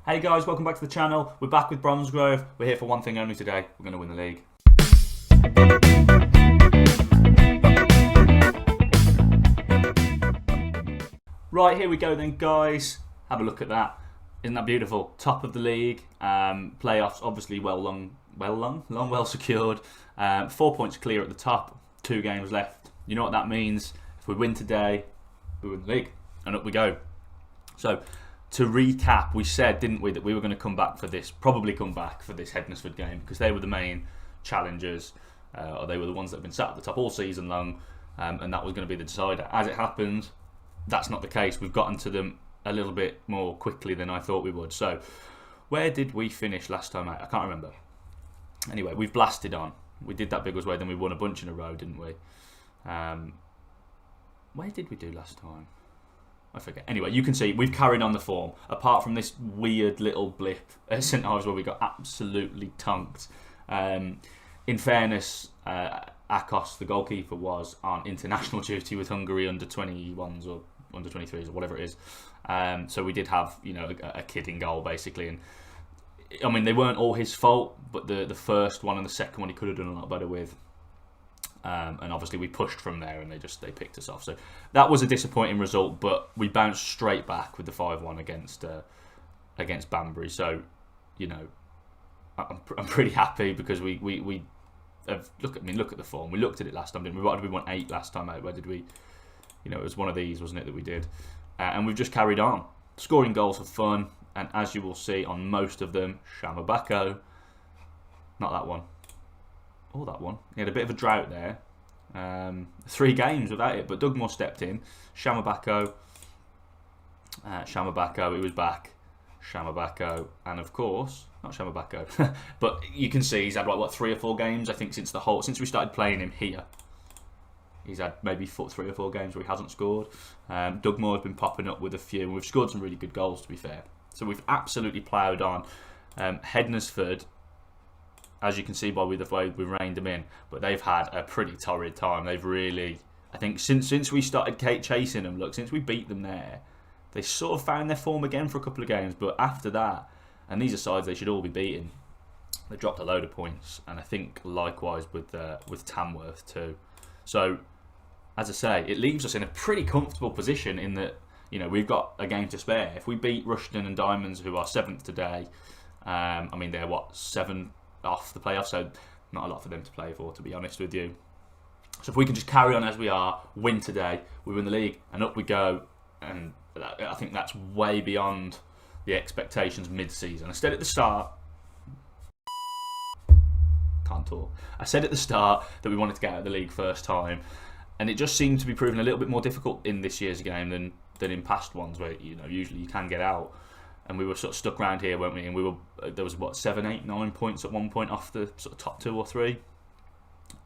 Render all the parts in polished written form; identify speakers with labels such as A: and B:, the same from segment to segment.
A: Hey guys, welcome back to the channel. We're back with Bromsgrove. We're here for one thing only today. We're going to win the league. Right, here we go then, guys. Have a look at that. Isn't that beautiful? Top of the league. Playoffs obviously well secured. 4 points clear at the top. 2 games left. You know what that means? If we win today, we win the league. And up we go. So, to recap, we said, didn't we, that we were going to come back for this, probably come back for this Hednesford game, because they were the main challengers, or they were the ones that have been sat at the top all season long, and that was going to be the decider. As it happened, that's not the case. We've gotten to them a little bit more quickly than I thought we would. So, where did we finish last time out? I can't remember. Anyway, we've blasted on. We did that Biggleswade, then we won a bunch in a row, didn't we? Where did we do last time? I forget. Anyway, you can see we've carried on the form. Apart from this weird little blip at St Ives where we got absolutely tonked. In fairness, Akos, the goalkeeper, was on international duty with Hungary under 21s or under 23s or whatever it is. So we did have, you know, a kid in goal basically. And I mean, they weren't all his fault, but the first one and the second one he could have done a lot better with. And obviously we pushed from there and they picked us off. So that was a disappointing result, but we bounced straight back with the 5-1 against Banbury. So, you know, I'm pretty happy because we have, look at the form. We looked at it last time, didn't we? What did we want 8 last time out? Where did we, you know, it was one of these, wasn't it, that we did? And we've just carried on. Scoring goals for fun, and as you will see on most of them, Shamabako, not that one. Oh, that one. He had a bit of a drought there. 3 games without it, but Dugmore stepped in. Shamabako, he was back. Shamabako, and of course, not Shamabako, but you can see he's had what 3 or 4 games, I think, since we started playing him here. He's had maybe 3 or 4 games where he hasn't scored. Dugmore has been popping up with a few, and we've scored some really good goals, to be fair. So we've absolutely ploughed on. Hednesford, as you can see by the way we reined them in, but they've had a pretty torrid time. They've really, I think, since we started chasing them, since we beat them there, they sort of found their form again for a couple of games. But after that, and these are sides they should all be beating, they dropped a load of points, and I think likewise with Tamworth too. So, as I say, it leaves us in a pretty comfortable position in that, you know, we've got a game to spare. If we beat Rushden and Diamonds, who are 7th today, I mean, they're 7 off the playoffs, so not a lot for them to play for, to be honest with you. So if we can just carry on as we are, win today, we win the league, and up we go. And I think that's way beyond the expectations mid-season. I said at the start, I said at the start that we wanted to get out of the league first time, and it just seemed to be proving a little bit more difficult in this year's game than in past ones, where, you know, usually you can get out. And we were sort of stuck around here, weren't we? And there was 7, 8, 9 points at one point off the sort of top 2 or 3.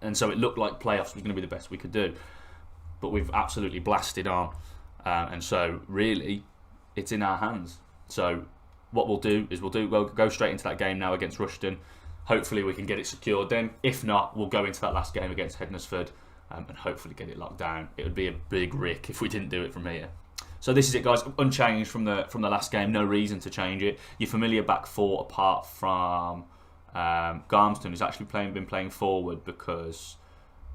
A: And so it looked like playoffs was going to be the best we could do. But we've absolutely blasted on. And so really, it's in our hands. So what we'll do is we'll go straight into that game now against Rushden. Hopefully we can get it secured then. If not, we'll go into that last game against Hednesford and hopefully get it locked down. It would be a big risk if we didn't do it from here. So this is it, guys. Unchanged from the last game. No reason to change it. Your familiar back 4, apart from Garmston, who's actually been playing forward because,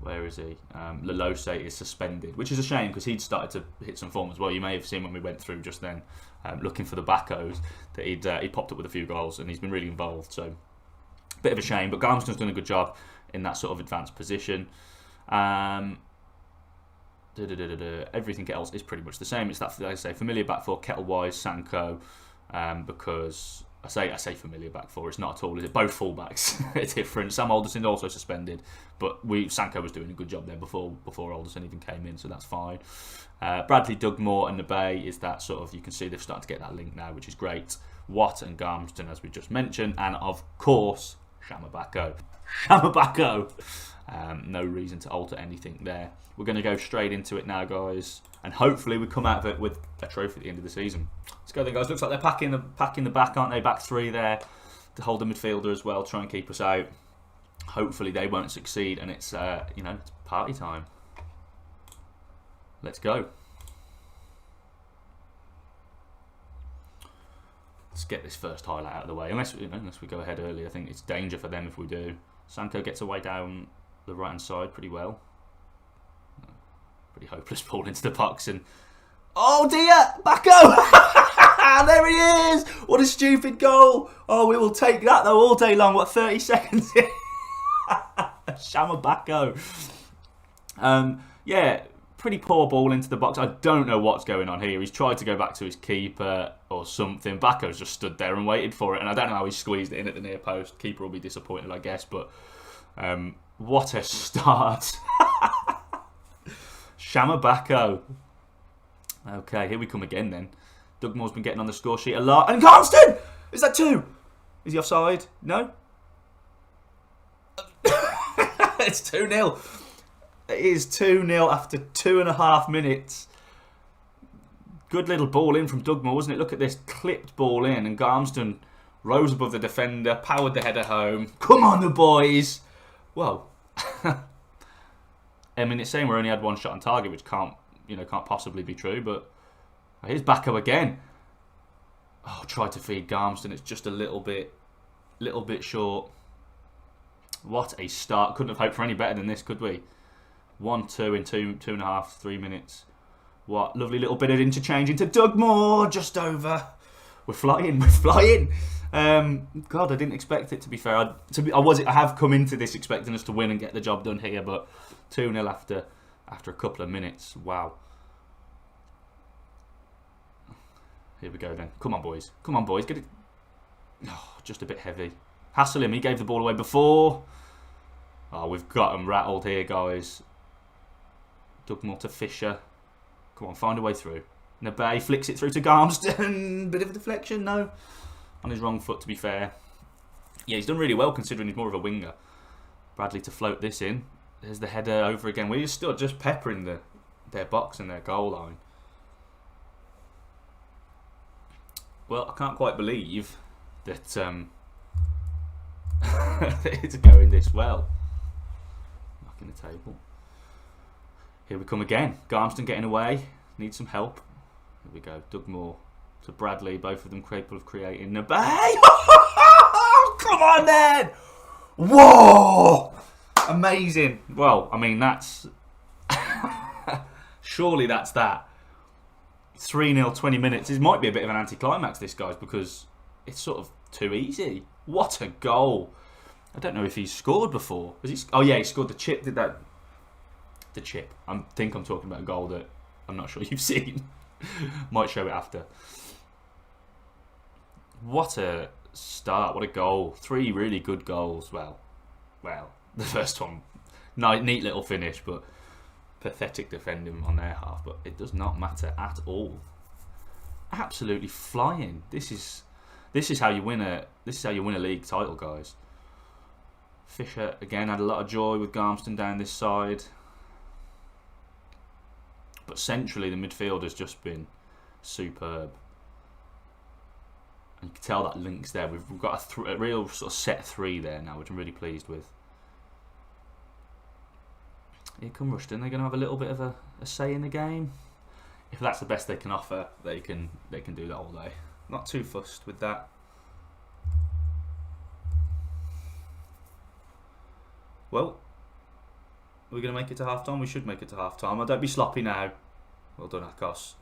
A: where is he? Lalose is suspended, which is a shame because he'd started to hit some form as well. You may have seen when we went through just then, looking for the backos, that he popped up with a few goals and he's been really involved. So bit of a shame, but Garmston's done a good job in that sort of advanced position. Everything else is pretty much the same. It's that, like I say, familiar back 4, Kettlewise, Sanko, because I say familiar back 4. It's not at all, is it? Both fullbacks are different. Sam Alderson also suspended, but Sanko was doing a good job there before Alderson even came in, so that's fine. Bradley, Dugmore, and Nabay is that sort of, you can see they've started to get that link now, which is great. Watt and Garmston, as we just mentioned, and of course Shamabako. No reason to alter anything there. We're going to go straight into it now, guys, and hopefully we come out of it with a trophy at the end of the season. Let's go then, guys. Looks like they're packing the back, aren't they? Back 3 there to hold the midfielder as well, try and keep us out. Hopefully they won't succeed, and it's it's party time. Let's go. let's get this first highlight out of the way. Unless we go ahead early, I think it's danger for them if we do. Sanko gets away down the right-hand side pretty well. Pretty hopeless ball into the box, and oh dear, Backo! There he is! What a stupid goal! Oh, we will take that though all day long. What, 30 seconds in? Shama Backo. Yeah, pretty poor ball into the box. I don't know what's going on here. He's tried to go back to his keeper or something. Backo's just stood there and waited for it, and I don't know how he squeezed it in at the near post. Keeper will be disappointed, I guess, but what a start. Shama Backo. Okay, here we come again then. Doug Moore's been getting on the score sheet a lot. And Garmston! Is that 2? Is he offside? No? It's 2-0. It is 2-0 after 2.5 minutes. Good little ball in from Doug Moore, wasn't it? Look at this clipped ball in, and Garmston rose above the defender, powered the header home. Come on, the boys! Whoa. I mean, it's saying we only had 1 shot on target, which can't possibly be true, but here's Backo again. Oh, tried to feed Garmston. It's just a little bit short. What a start. Couldn't have hoped for any better than this, could we? 1-2 in 2.5, 3 minutes. What lovely little bit of interchange into Doug Moore, just over. We're flying. God, I didn't expect it, to be fair. I have come into this expecting us to win and get the job done here, but 2-0 after a couple of minutes. Wow. Here we go then. Come on, boys. Get it. Oh, just a bit heavy. Hassle him. He gave the ball away before. Oh, we've got him rattled here, guys. Doug Moore to Fisher. Come on, find a way through. Nabe flicks it through to Garmston. Bit of a deflection, no. On his wrong foot, to be fair. Yeah, he's done really well considering he's more of a winger. Bradley to float this in. There's the header over again. We're still just peppering their box and their goal line. Well, I can't quite believe that it's going this well. Knocking the table. Here we come again. Garmston getting away. Needs some help. Here we go. Doug Moore to Bradley. Both of them capable of creating a bay. Come on then! Whoa! Amazing. Well, I mean, that's... Surely that's that. 3-0, 20 minutes. This might be a bit of an anticlimax, this, guys, because it's sort of too easy. What a goal. I don't know if he's scored before. Oh, yeah, he scored the chip. Did that... The chip. I think I'm talking about a goal that I'm not sure you've seen. Might show it after. What a start. What a goal. 3 really good goals. Well, the first one, neat little finish, but pathetic defending on their half. But it does not matter at all. Absolutely flying. This is how you win a league title, guys. Fisher again had a lot of joy with Garmston down this side, but centrally the midfield has just been superb. And you can tell that links there. We've got a real sort of set 3 there now, which I'm really pleased with. Here come Rushden. They're going to have a little bit of a say in the game. If that's the best they can offer, they can do that all day. Not too fussed with that. Well, we're going to make it to half time. We should make it to half time. Don't be sloppy now. Well done, Akos.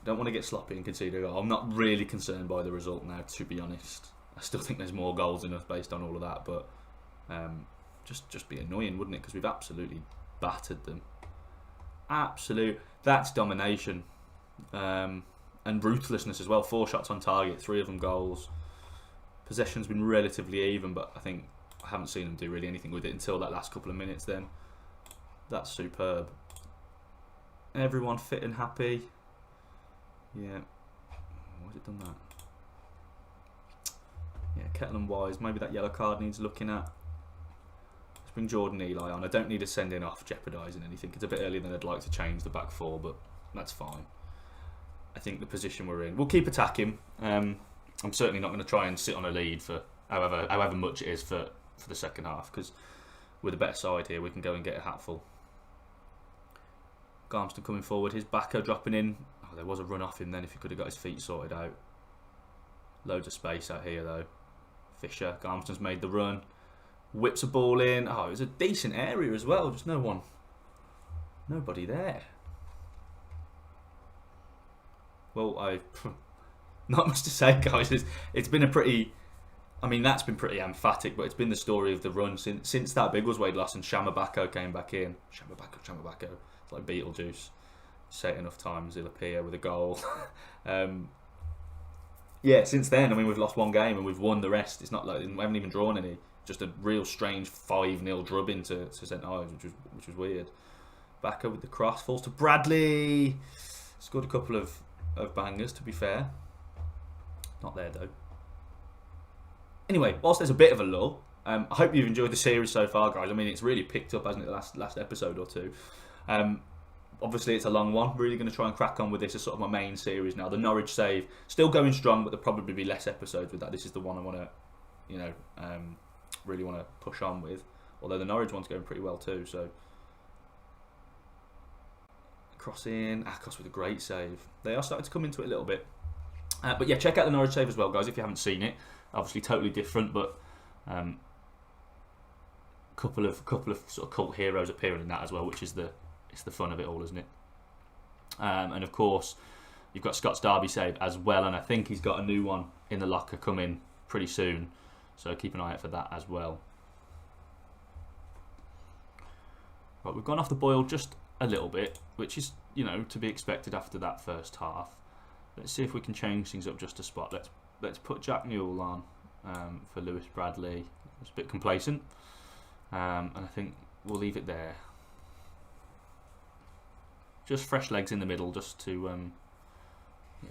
A: Don't want to get sloppy and concede a goal. I'm not really concerned by the result now, to be honest. I still think there's more goals in us based on all of that, but just be annoying, wouldn't it? Because we've absolutely battered them. That's domination. And ruthlessness as well. 4 shots on target, 3 of them goals. Possession's been relatively even, but I haven't seen them do really anything with it until that last couple of minutes then. That's superb. Everyone fit and happy. Yeah. Why has it done that? Yeah, Kettle and Wise. Maybe that yellow card needs looking at. Let's bring Jordan Eli on. I don't need a sending off jeopardising anything. It's a bit earlier than I'd like to change the back 4, but that's fine. I think the position we're in, we'll keep attacking. I'm certainly not going to try and sit on a lead for however much it is for the second half, because with a better side here we can go and get a hatful. Garmston coming forward, his Backo dropping in. Oh, there was a run off him then if he could have got his feet sorted out. Loads of space out here though. Fisher, Garmston's made the run. Whips a ball in. Oh, it was a decent area as well. Just nobody there. Well, not much to say, guys. It's been a pretty... I mean, that's been pretty emphatic, but it's been the story of the run since that Biggleswade loss and Shamabako came back in. Shamabako. It's like Beetlejuice. Say it enough times, he'll appear with a goal. Yeah, since then, I mean, we've lost one game and we've won the rest. It's not like we haven't even drawn any. Just a real strange 5-0 drubbing to St Ives, which was weird. Bako with the cross, falls to Bradley. Scored a couple of bangers, to be fair. Not there though. Anyway, whilst there's a bit of a lull, I hope you've enjoyed the series so far, guys. I mean, it's really picked up, hasn't it, the last episode or two. Obviously, it's a long one. Really going to try and crack on with this as sort of my main series now. The Norwich save, still going strong, but there'll probably be less episodes with that. This is the one I want to, really want to push on with. Although the Norwich one's going pretty well too, so... Cross in, Akos with a great save. They are starting to come into it a little bit. But yeah, check out the Norwich save as well, guys, if you haven't seen it. Obviously totally different, but couple of sort of cult heroes appearing in that as well, which is the fun of it all, isn't it? And of course, you've got Scott's Derby save as well, and I think he's got a new one in the locker coming pretty soon, so keep an eye out for that as well. Right, we've gone off the boil just a little bit, which is, to be expected after that first half. Let's see if we can change things up just a spot. Let's put Jack Newell on for Lewis Bradley. It's a bit complacent, and I think we'll leave it there. Just fresh legs in the middle, just to...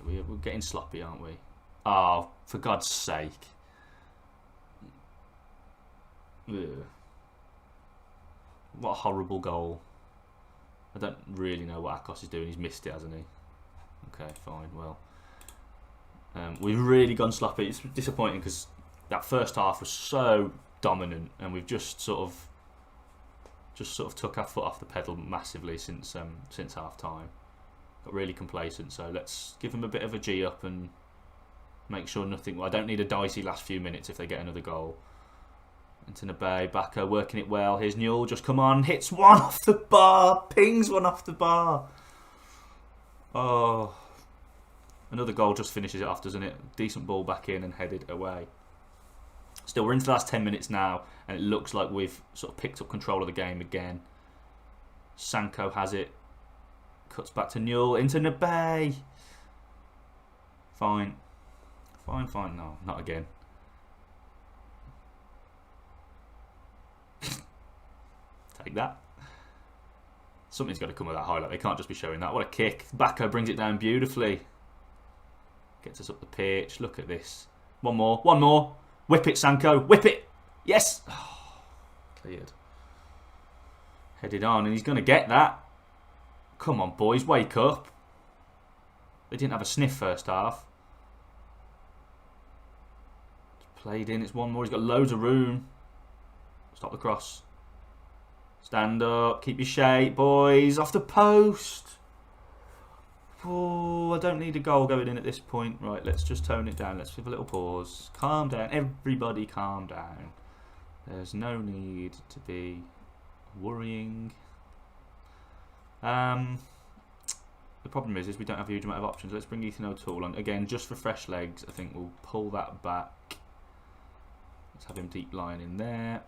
A: we're getting sloppy, aren't we? Oh, for God's sake. Ugh. What a horrible goal. I don't really know what Akos is doing. He's missed it, hasn't he? Okay, fine, well. We've really gone sloppy. It's disappointing because that first half was so dominant, and we've just sort of took our foot off the pedal massively since half time. Got really complacent, so let's give them a bit of a G up and make sure nothing... Well, I don't need a dicey last few minutes if they get another goal. Into the bay, Bako working it well. Here's Newell, just come on, hits one off the bar, pings one off the bar. Oh, another goal just finishes it off, doesn't it? Decent ball back in and headed away. Still, we're into the last 10 minutes now, and it looks like we've sort of picked up control of the game again. Sanko has it. Cuts back to Newell, into Nabay. Fine. Fine. No, not again. Take that. Something's got to come with that highlight. They can't just be showing that. What a kick. Bako brings it down beautifully. Gets us up the pitch. Look at this. One more. Whip it, Sanko. Whip it. Yes. Oh, cleared. Headed on, and he's going to get that. Come on, boys. Wake up. They didn't have a sniff first half. It's played in. It's one more. He's got loads of room. Stop the cross. Stand up. Keep your shape, boys. Off the post. Oh, I don't need a goal going in at this point. Right, let's just tone it down. Let's give a little pause. Calm down. Everybody calm down. There's no need to be worrying. The problem is we don't have a huge amount of options. Let's bring Ethan O'Toole on. Again, just for fresh legs, I think we'll pull that back. Let's have him deep lying in there.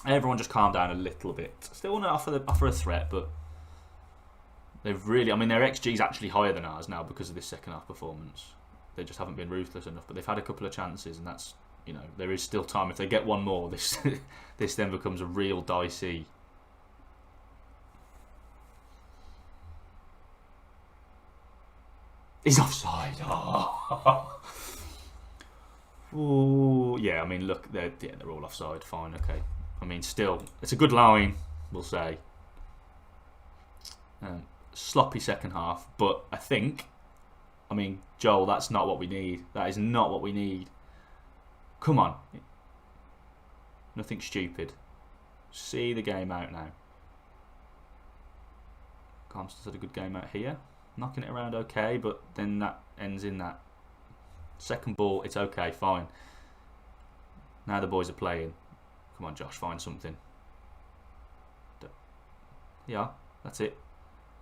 A: Everyone just calm down a little bit. Still want to offer a threat, but they've really... I mean, their XG is actually higher than ours now because of this second half performance. They just haven't been ruthless enough, but they've had a couple of chances, and that's, there is still time. If they get one more, this this then becomes a real dicey... He's offside. Oh. Ooh, yeah, I mean, look, they're all offside. Fine, okay. I mean, still, it's a good line, we'll say. Sloppy second half, but I think, Joel, that's not what we need. That is not what we need. Come on. Nothing stupid. See the game out now. Comston's had a good game out here. knocking it around okay, but then that ends in that second ball. It's okay, fine. Now the boys are playing. Come on, Josh, find something. Yeah, that's it.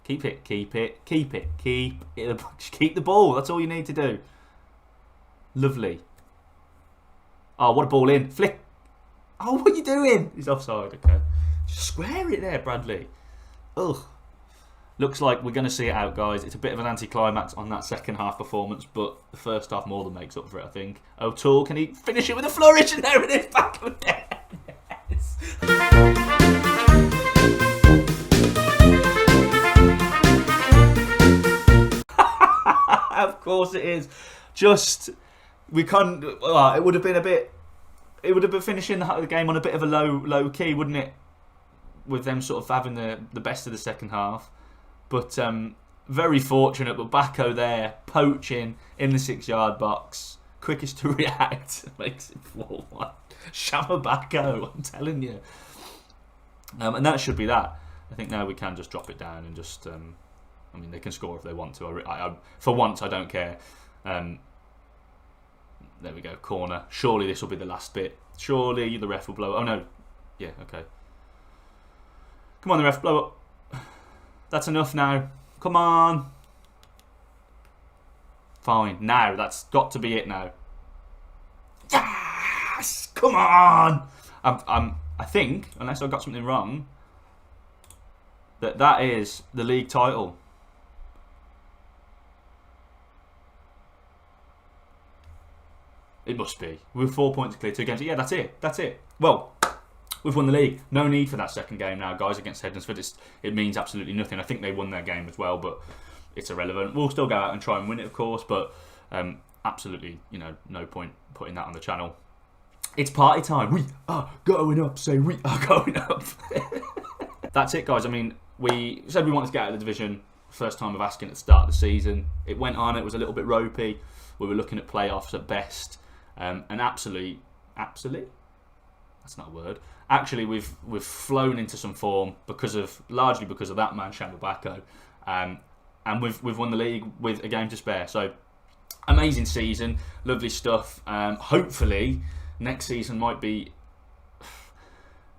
A: Keep it, keep it, keep it, keep it. Just keep the ball. That's all you need to do. Lovely. Oh, what a ball in. Flick. Oh, what are you doing? He's offside, okay. Just square it there, Bradley. Ugh. Looks like we're going to see it out, guys. It's a bit of an anticlimax on that second half performance, but the first half more than makes up for it, I think. O'Toole, can he finish it with a flourish? And there it is, back of the net. Yes. Of course it is. Just, we can't, it would have been a bit, it would have been finishing the game on a bit of a low key, wouldn't it? With them sort of having the best of the second half. But very fortunate, but Bacco there, poaching in the 6-yard box. Quickest to react, makes it 4-1. Shama Bacco, I'm telling you. And that should be that. I think now we can just drop it down and just, I mean, they can score if they want to. For once, I don't care. There we go, corner. Surely this will be the last bit. Surely the ref will blow. Oh no. Yeah, okay. Come on, the ref, blow up. That's enough now. Come on. Fine. Now, that's got to be it now. Yes! Come on! I think, unless I got something wrong, that is the league title. It must be. With 4 points clear, 2 games. Yeah, that's it. That's it. Well, we've won the league. No need for that second game now, guys, against Hednesford. It means absolutely nothing. I think they won their game as well, but it's irrelevant. We'll still go out and try and win it, of course, but absolutely, no point putting that on the channel. It's party time. We are going up. Say we are going up. That's it, guys. I mean, we said we wanted to get out of the division. First time of asking at the start of the season. It went on. It was a little bit ropey. We were looking at playoffs at best. And absolutely, that's not a word. Actually, we've flown into some form largely because of that man, Shama Bacco, and we've won the league with a game to spare. So amazing season, lovely stuff. Hopefully, next season might be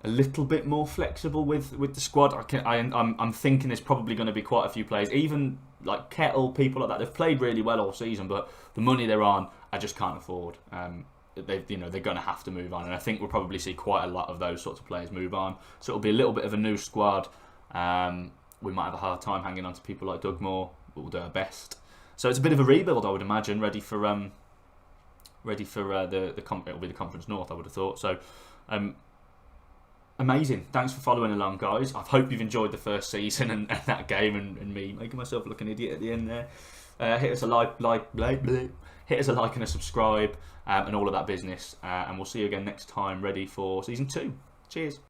A: a little bit more flexible with the squad. I'm thinking there's probably going to be quite a few players, even like Kettle, people like that. They've played really well all season, but the money they're on, I just can't afford. They're going to have to move on, and I think we'll probably see quite a lot of those sorts of players move on. So it'll be a little bit of a new squad. We might have a hard time hanging on to people like Doug Moore, but we'll do our best. So it's a bit of a rebuild, I would imagine, ready for it'll be the Conference North, I would have thought. So amazing. Thanks for following along, guys. I hope you've enjoyed the first season and that game and me making myself look an idiot at the end there. Hit us a hit us a like and a subscribe and all of that business. And we'll see you again next time, ready for season 2. Cheers.